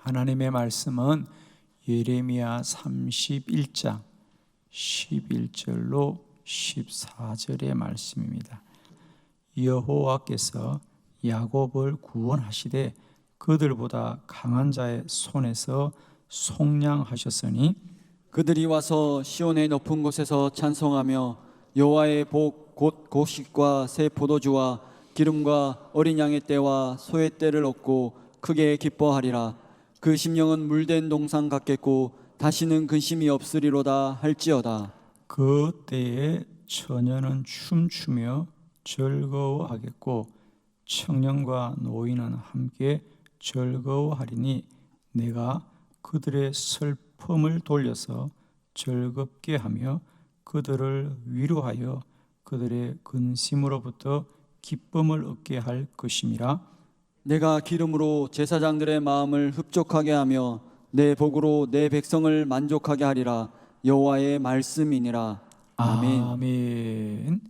하나님의 말씀은 예레미야 31장 11절로 14절의 말씀입니다. 여호와께서 야곱을 구원하시되 그들보다 강한 자의 손에서 속량하셨으니 그들이 와서 시온의 높은 곳에서 찬송하며 여호와의 복 곧 곡식과 새 포도주와 기름과 어린 양의 떼와 소의 떼를 얻고 크게 기뻐하리라. 그 심령은 물된 동산 같겠고 다시는 근심이 없으리로다 할지어다. 그 때에 처녀는 춤추며 즐거워하겠고 청년과 노인은 함께 즐거워하리니 내가 그들의 슬픔을 돌려서 즐겁게 하며 그들을 위로하여 그들의 근심으로부터 기쁨을 얻게 할 것임이라. 내가 기름으로 제사장들의 마음을 흡족하게 하며 내 복으로 내 백성을 만족하게 하리라. 여호와의 말씀이니라. 아멘. 아멘.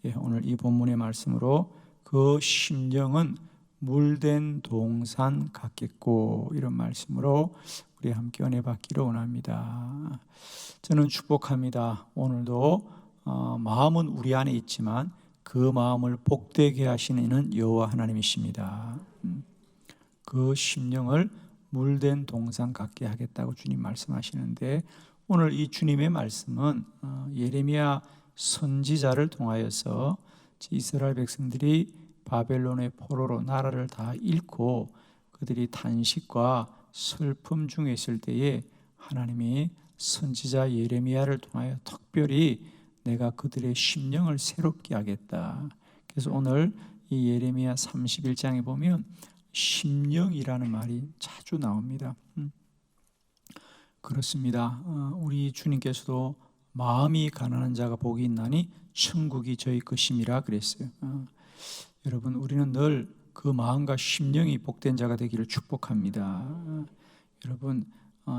예, 오늘 이 본문의 말씀으로 그 심령은 물된 동산 같겠고, 이런 말씀으로 우리 함께 은혜 받기를 원합니다. 저는 축복합니다. 오늘도 마음은 우리 안에 있지만 그 마음을 복되게 하시는 이는 여호와 하나님이십니다. 그 심령을 물된 동산 같게 하겠다고 주님 말씀하시는데, 오늘 이 주님의 말씀은 예레미야 선지자를 통하여서 이스라엘 백성들이 바벨론의 포로로 나라를 다 잃고 그들이 탄식과 슬픔 중에 있을 때에 하나님이 선지자 예레미야를 통하여 특별히 내가 그들의 심령을 새롭게 하겠다. 그래서 오늘 이 예레미야 31장에 보면 심령이라는 말이 자주 나옵니다. 그렇습니다. 우리 주님께서도 마음이 가난한 자가 복이 있나니 천국이 저희 것임이라 그랬어요. 여러분, 우리는 늘 그 마음과 심령이 복된 자가 되기를 축복합니다. 여러분,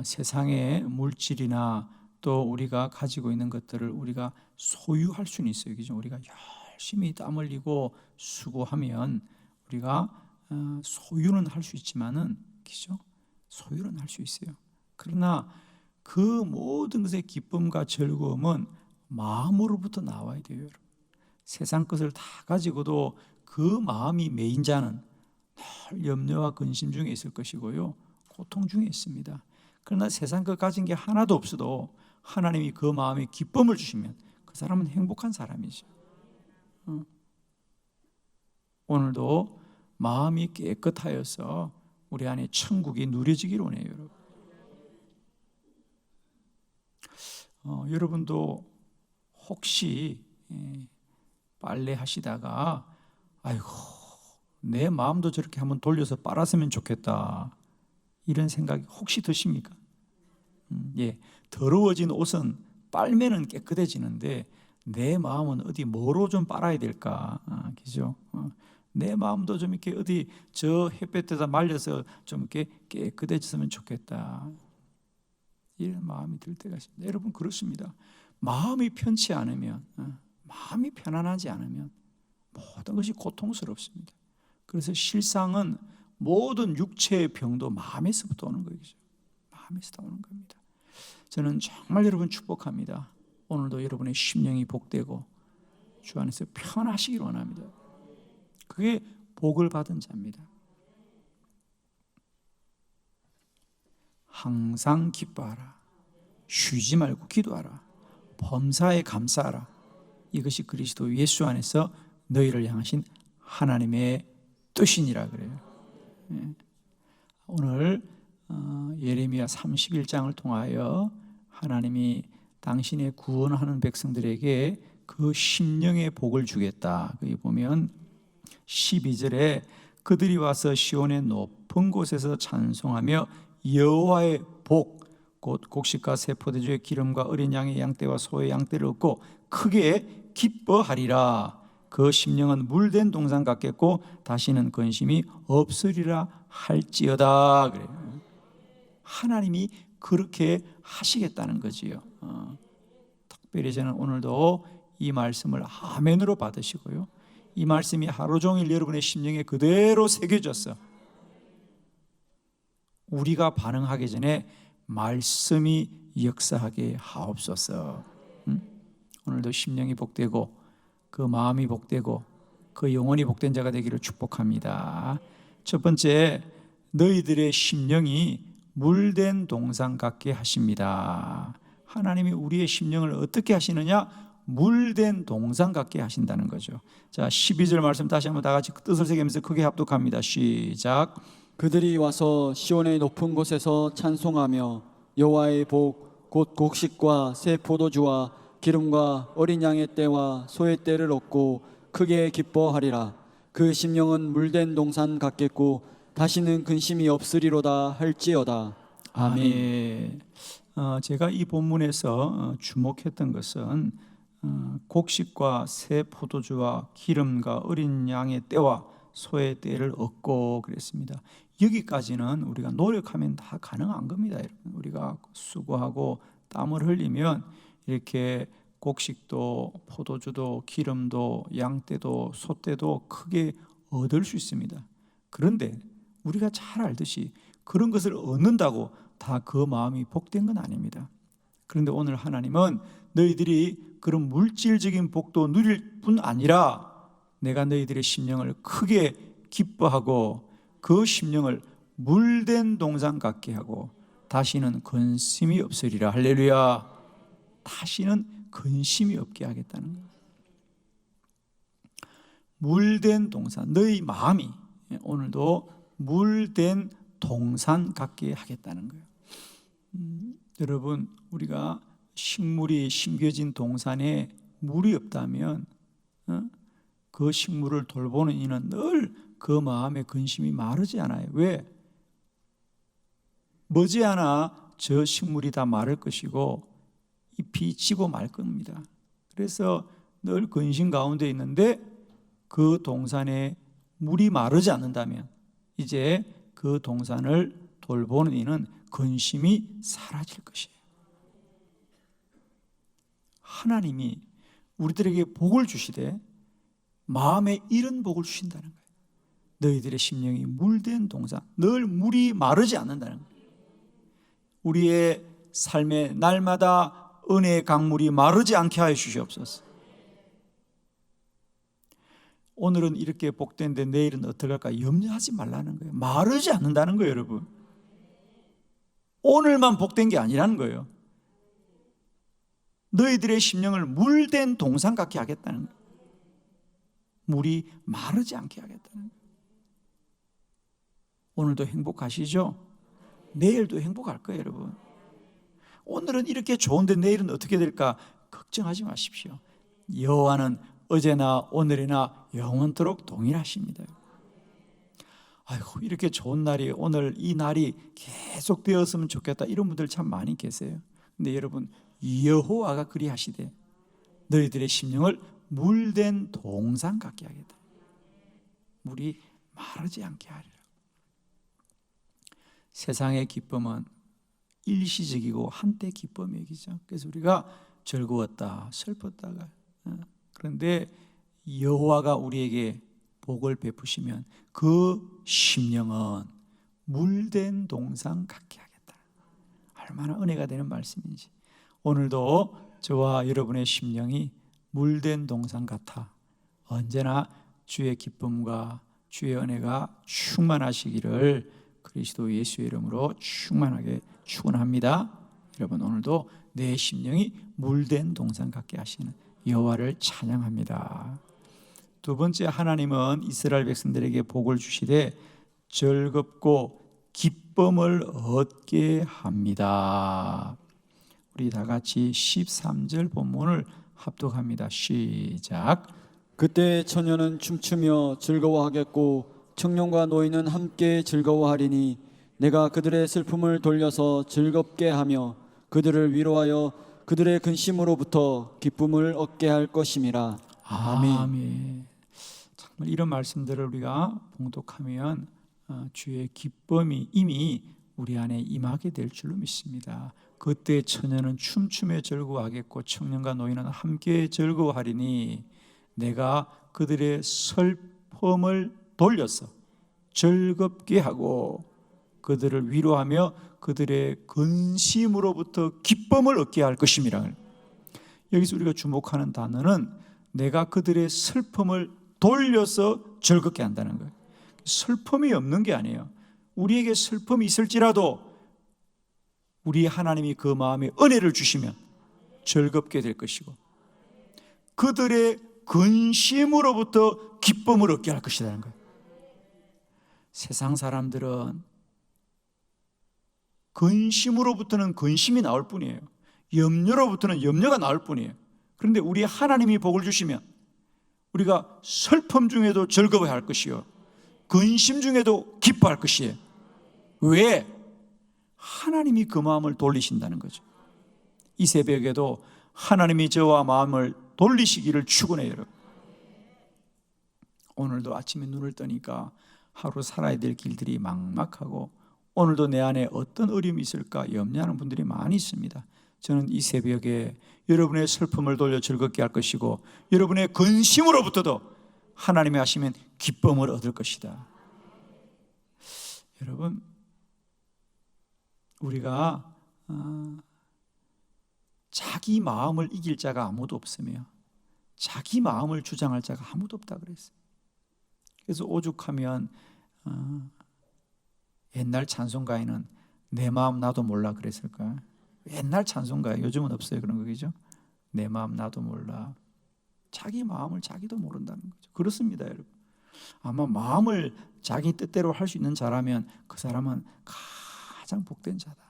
세상의 물질이나 또 우리가 가지고 있는 것들을 우리가 소유할 수는 있어요. 그죠? 우리가 열심히 땀 흘리고 수고하면 우리가 소유는 할 수 있지만은, 그죠? 소유는 할 수 있어요. 그러나 그 모든 것의 기쁨과 즐거움은 마음으로부터 나와야 돼요, 여러분. 세상 것을 다 가지고도 그 마음이 메인 자는 늘 염려와 근심 중에 있을 것이고요, 고통 중에 있습니다. 그러나 세상 것 가진 게 하나도 없어도 하나님이 그 마음에 기쁨을 주시면 그 사람은 행복한 사람이죠. 오늘도 마음이 깨끗하여서 우리 안에 천국이 누려지기를 원해요, 여러분. 여러분도 혹시 빨래 하시다가 아이고, 내 마음도 저렇게 한번 돌려서 빨았으면 좋겠다, 이런 생각이 혹시 드십니까? 예, 더러워진 옷은 빨면은 깨끗해지는데 내 마음은 어디 뭐로 좀 빨아야 될까? 그죠? 내 마음도 좀 이렇게 어디 저 햇볕에다 말려서 좀 이렇게 깨끗해졌으면 좋겠다, 이런 마음이 들 때가 있습니다. 여러분, 그렇습니다. 마음이 편치 않으면, 마음이 편안하지 않으면 모든 것이 고통스럽습니다. 그래서 실상은 모든 육체의 병도 마음에서부터 오는 거죠. 마음에서 오는 겁니다. 저는 정말 여러분 축복합니다. 오늘도 여러분의 심령이 복되고 주 안에서 편하시길 원합니다. 그게 복을 받은 자입니다. 항상 기뻐하라. 쉬지 말고 기도하라. 범사에 감사하라. 이것이 그리스도 예수 안에서 너희를 향하신 하나님의 뜻이니라 그래요. 오늘 예레미야 31장을 통하여 하나님이 당신의 구원하는 백성들에게 그 심령의 복을 주겠다. 거기 보면 12절에 그들이 와서 시온의 높은 곳에서 찬송하며 여호와의 복 곧 곡식과 새 포도주의 기름과 어린 양의 양떼와 소의 양떼를 얻고 크게 기뻐하리라. 그 심령은 물된 동산 같겠고 다시는 근심이 없으리라 할지어다. 그래요. 하나님이 그렇게 하시겠다는 거지요. 특별히 저는 오늘도 이 말씀을 아멘으로 받으시고요, 이 말씀이 하루 종일 여러분의 심령에 그대로 새겨졌어. 우리가 반응하기 전에 말씀이 역사하게 하옵소서. 오늘도 심령이 복되고 그 마음이 복되고 그 영혼이 복된 자가 되기를 축복합니다. 첫 번째, 너희들의 심령이 물된 동산 같게 하십니다. 하나님이 우리의 심령을 어떻게 하시느냐? 물된 동산 같게 하신다는 거죠. 자, 12절 말씀 다시 한번 다 같이 뜻을 새기면서 크게 합독합니다. 시작. 그들이 와서 시온의 높은 곳에서 찬송하며 여호와의 복 곧 곡식과 새 포도주와 기름과 어린 양의 떼와 소의 떼를 얻고 크게 기뻐하리라. 그 심령은 물된 동산 같겠고 다시는 근심이 없으리로다 할지어다. 아멘. 제가 이 본문에서 주목했던 것은 곡식과 새 포도주와 기름과 어린 양의 떼와 소의 떼를 얻고 그랬습니다. 여기까지는 우리가 노력하면 다 가능한 겁니다. 여러분. 우리가 수고하고 땀을 흘리면 이렇게 곡식도 포도주도 기름도 양떼도 소떼도 크게 얻을 수 있습니다. 그런데 우리가 잘 알듯이 그런 것을 얻는다고 다 그 마음이 복된 건 아닙니다. 그런데 오늘 하나님은 너희들이 그런 물질적인 복도 누릴 뿐 아니라 내가 너희들의 심령을 크게 기뻐하고 그 심령을 물된 동산 같게 하고 다시는 근심이 없으리라. 할렐루야. 다시는 근심이 없게 하겠다는 거예요. 물된 동산, 너희 마음이 오늘도 물된 동산 같게 하겠다는 거예요. 여러분, 우리가 식물이 심겨진 동산에 물이 없다면 그 식물을 돌보는 이는 늘 그 마음의 근심이 마르지 않아요. 왜? 머지않아 저 식물이 다 마를 것이고 잎이 지고 말 겁니다. 그래서 늘 근심 가운데 있는데 그 동산에 물이 마르지 않는다면 이제 그 동산을 돌보는 이는 근심이 사라질 것이에요. 하나님이 우리들에게 복을 주시되 마음에 이른 복을 주신다는 거예요. 너희들의 심령이 물된 동산, 늘 물이 마르지 않는다는 거예요. 우리의 삶에 날마다 은혜의 강물이 마르지 않게 하여 주시옵소서. 오늘은 이렇게 복된데 내일은 어떻게 할까 염려하지 말라는 거예요. 마르지 않는다는 거예요, 여러분. 오늘만 복된 게 아니라는 거예요. 너희들의 심령을 물된 동산 같게 하겠다는 거예요. 물이 마르지 않게 하겠다는 거예요. 오늘도 행복하시죠? 내일도 행복할 거예요, 여러분. 오늘은 이렇게 좋은데 내일은 어떻게 될까 걱정하지 마십시오. 여호와는 어제나 오늘이나 영원토록 동일하십니다. 아이고, 이렇게 좋은 날이 오늘 이 날이 계속 되었으면 좋겠다 이런 분들 참 많이 계세요. 근데 여러분, 여호와가 그리하시되 너희들의 심령을 물된 동산 같게 하겠다. 물이 마르지 않게 하리라. 세상의 기쁨은 일시적이고 한때 기쁨이죠. 그래서 우리가 즐거웠다, 슬펐다가 그런데 여호와가 우리에게 복을 베푸시면 그 심령은 물된 동산 같게 하겠다. 얼마나 은혜가 되는 말씀인지. 오늘도 저와 여러분의 심령이 물된 동산 같아 언제나 주의 기쁨과 주의 은혜가 충만하시기를 그리스도 예수의 이름으로 충만하게 축원합니다. 여러분, 오늘도 내 심령이 물된 동산 같게 하시는 여호와를 찬양합니다. 두 번째, 하나님은 이스라엘 백성들에게 복을 주시되 즐겁고 기쁨을 얻게 합니다. 우리 다 같이 13절 본문을 합독합니다. 시작. 그때 처녀는 춤추며 즐거워하겠고 청년과 노인은 함께 즐거워하리니 내가 그들의 슬픔을 돌려서 즐겁게 하며 그들을 위로하여 그들의 근심으로부터 기쁨을 얻게 할 것임이라. 아멘. 아멘. 정말 이런 말씀들을 우리가 봉독하면 주의 기쁨이 이미 우리 안에 임하게 될 줄로 믿습니다. 그때 처녀는 춤추며 즐거워하겠고 청년과 노인은 함께 즐거워하리니 내가 그들의 슬픔을 돌려서 즐겁게 하고 그들을 위로하며 그들의 근심으로부터 기쁨을 얻게 할 것임이라. 여기서 우리가 주목하는 단어는 내가 그들의 슬픔을 돌려서 즐겁게 한다는 거예요. 슬픔이 없는 게 아니에요. 우리에게 슬픔이 있을지라도 우리 하나님이 그 마음에 은혜를 주시면 즐겁게 될 것이고 그들의 근심으로부터 기쁨을 얻게 할 것이라는 거예요. 세상 사람들은 근심으로부터는 근심이 나올 뿐이에요. 염려로부터는 염려가 나올 뿐이에요. 그런데 우리 하나님이 복을 주시면 우리가 슬픔 중에도 즐거워할 것이요 근심 중에도 기뻐할 것이에요. 왜? 하나님이 그 마음을 돌리신다는 거죠. 이 새벽에도 하나님이 저와 마음을 돌리시기를 축원해요. 여러분. 오늘도 아침에 눈을 뜨니까 하루 살아야 될 길들이 막막하고 오늘도 내 안에 어떤 어려움이 있을까 염려하는 분들이 많이 있습니다. 저는 이 새벽에 여러분의 슬픔을 돌려 즐겁게 할 것이고 여러분의 근심으로부터도 하나님이 하시면 기쁨을 얻을 것이다. 여러분, 우리가 자기 마음을 이길 자가 아무도 없으며 자기 마음을 주장할 자가 아무도 없다 그랬어요. 그래서 오죽하면 옛날 찬송가에는 내 마음 나도 몰라 그랬을까? 옛날 찬송가에 요즘은 없어요 그런 거죠. 내 마음 나도 몰라. 자기 마음을 자기도 모른다는 거죠. 그렇습니다, 여러분. 아마 마음을 자기 뜻대로 할 수 있는 자라면 그 사람은 가장 복된 자다.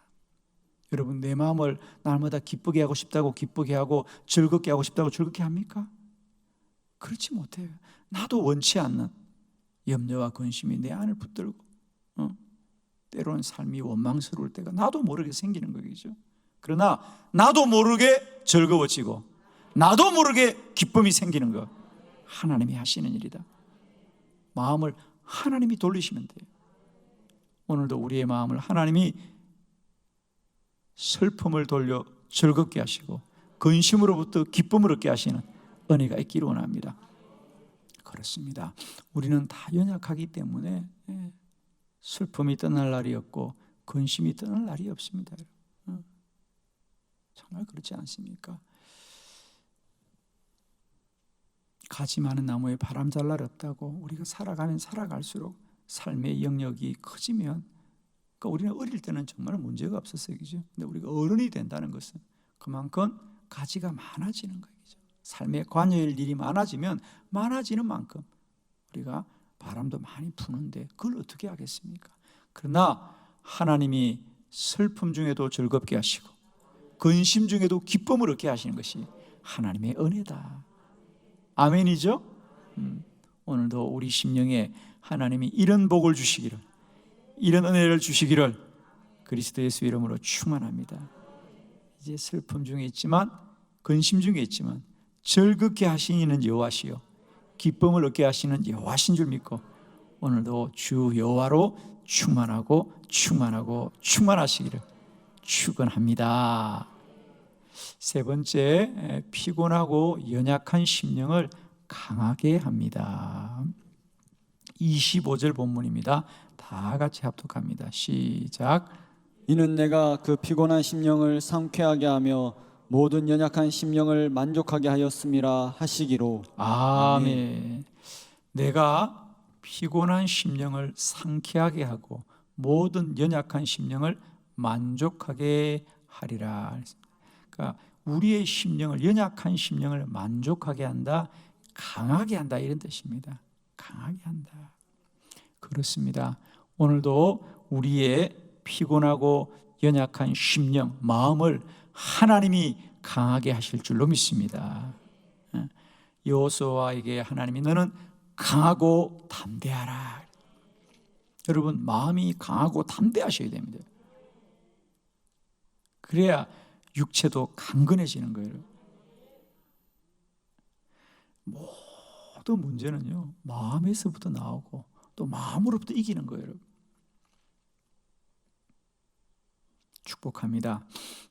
여러분, 내 마음을 날마다 기쁘게 하고 싶다고 기쁘게 하고 즐겁게 하고 싶다고 즐겁게 합니까? 그렇지 못해요. 나도 원치 않는 염려와 근심이 내 안을 붙들고 때로는 삶이 원망스러울 때가 나도 모르게 생기는 거겠죠. 그러나 나도 모르게 즐거워지고 나도 모르게 기쁨이 생기는 것 하나님이 하시는 일이다. 마음을 하나님이 돌리시면 돼요. 오늘도 우리의 마음을 하나님이 슬픔을 돌려 즐겁게 하시고 근심으로부터 기쁨을 얻게 하시는 은혜가 있기를 원합니다. 그렇습니다. 우리는 다 연약하기 때문에 슬픔이 떠날 날이 없고 근심이 떠날 날이 없습니다. 정말 그렇지 않습니까? 가지 많은 나무에 바람 잘 날 없다고 우리가 살아가면 살아갈수록 삶의 영역이 커지면 그러니까 우리는 어릴 때는 정말 문제가 없었어요. 그죠? 근데 우리가 어른이 된다는 것은 그만큼 가지가 많아지는 거죠. 삶에 관여할 일이 많아지면 많아지는 만큼 우리가 바람도 많이 부는데 그걸 어떻게 하겠습니까? 그러나 하나님이 슬픔 중에도 즐겁게 하시고 근심 중에도 기쁨을 얻게 하시는 것이 하나님의 은혜다. 아멘이죠? 오늘도 우리 심령에 하나님이 이런 복을 주시기를 이런 은혜를 주시기를 그리스도 예수 이름으로 축원합니다. 이제 슬픔 중에 있지만 근심 중에 있지만 즐겁게 하시는 여호와시요 기쁨을 얻게 하시는 여호와신 줄 믿고 오늘도 주 여호와로 충만하고 충만하고 충만하시기를 축원합니다. 세 번째, 피곤하고 연약한 심령을 강하게 합니다. 25절 본문입니다. 다 같이 합독합니다. 시작. 이는 내가 그 피곤한 심령을 상쾌하게 하며 모든 연약한 심령을 만족하게 하였음이라 하시기로. 아멘. 내가 피곤한 심령을 상쾌하게 하고 모든 연약한 심령을 만족하게 하리라. 그러니까 우리의 심령을 연약한 심령을 만족하게 한다, 강하게 한다 이런 뜻입니다. 강하게 한다. 그렇습니다. 오늘도 우리의 피곤하고 연약한 심령, 마음을 하나님이 강하게 하실 줄로 믿습니다. 여호수아에게 하나님이 너는 강하고 담대하라. 여러분, 마음이 강하고 담대하셔야 됩니다. 그래야 육체도 강건해지는 거예요. 모든 문제는요 마음에서부터 나오고 또 마음으로부터 이기는 거예요. 축복합니다.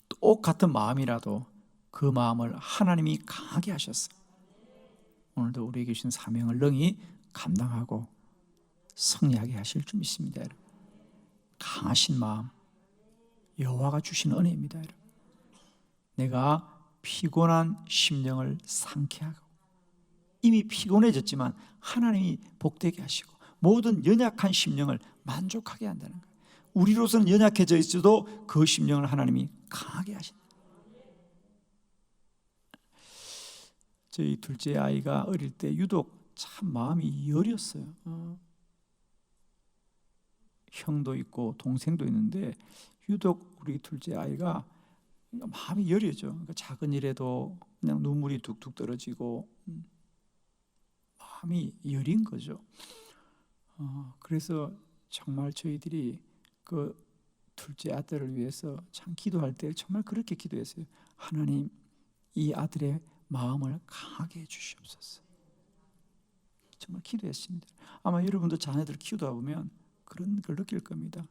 똑같은 마음이라도 그 마음을 하나님이 강하게 하셨어요. 오늘도 우리에게 주신 사명을 능히 감당하고 승리하게 하실 줄 믿습니다. 강하신 마음, 여호와가 주신 은혜입니다. 여러분. 내가 피곤한 심령을 상쾌하고, 이미 피곤해졌지만 하나님이 복되게 하시고 모든 연약한 심령을 만족하게 한다는 거예요. 우리로서는 연약해져 있어도 그 심령을 하나님이 강하게 하신다. 저희 둘째 아이가 어릴 때 유독 참 마음이 여렸어요. 형도 있고 동생도 있는데 유독 우리 둘째 아이가 마음이 여려져. 그러니까 작은 일에도 그냥 눈물이 뚝뚝 떨어지고 마음이 여린 거죠. 그래서 정말 저희들이 그 둘째 아들을 위해서 참 기도할 때 정말 그렇게 기도했어요. 하나님, 이 아들의 마음을 강하게 해주시옵소서. 정말 기도했습니다. 아마 여러분도 자녀들 키우다 보면 그런 걸 느낄 겁니다.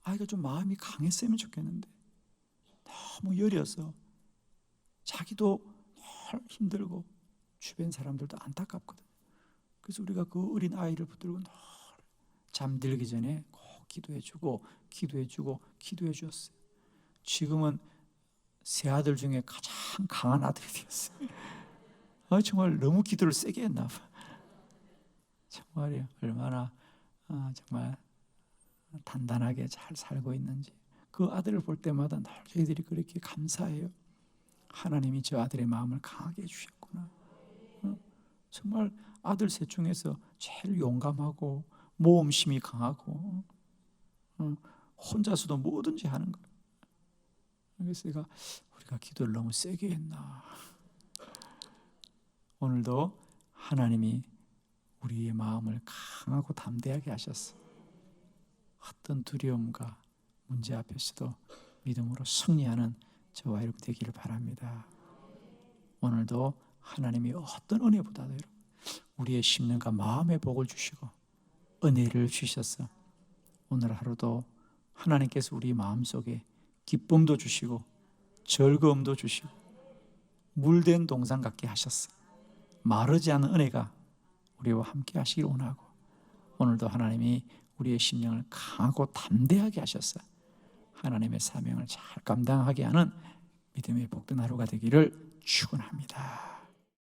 아이가 좀 마음이 강했으면 좋겠는데 너무 여려서 자기도 늘 힘들고 주변 사람들도 안타깝거든요. 그래서 우리가 그 어린 아이를 붙들고 늘 잠들기 전에 꼭 기도해주고 기도해주었어요. 지금은 세 아들 중에 가장 강한 아들이 되었어요. 정말 너무 기도를 세게 했나 봐. 정말이요. 얼마나 정말 단단하게 잘 살고 있는지 그 아들을 볼 때마다 늘 저희들이 그렇게 감사해요. 하나님이 저 아들의 마음을 강하게 해주셨구나. 정말 아들 셋 중에서 제일 용감하고 모험심이 강하고 혼자서도 뭐든지 하는 거예요. 그래서 우리가 기도를 너무 세게 했나. 오늘도 하나님이 우리의 마음을 강하고 담대하게 하셨어. 어떤 두려움과 문제 앞에서도 믿음으로 승리하는 저와 여러분 되기를 바랍니다. 오늘도 하나님이 어떤 은혜보다도 우리의 심령과 마음의 복을 주시고 은혜를 주셨어. 오늘 하루도 하나님께서 우리 마음속에 기쁨도 주시고 즐거움도 주시고 물된 동산 같게 하셨어. 마르지 않은 은혜가 우리와 함께 하시길 원하고, 오늘도 하나님이 우리의 심령을 강하고 담대하게 하셨어. 하나님의 사명을 잘 감당하게 하는 믿음의 복된 하루가 되기를 축원합니다.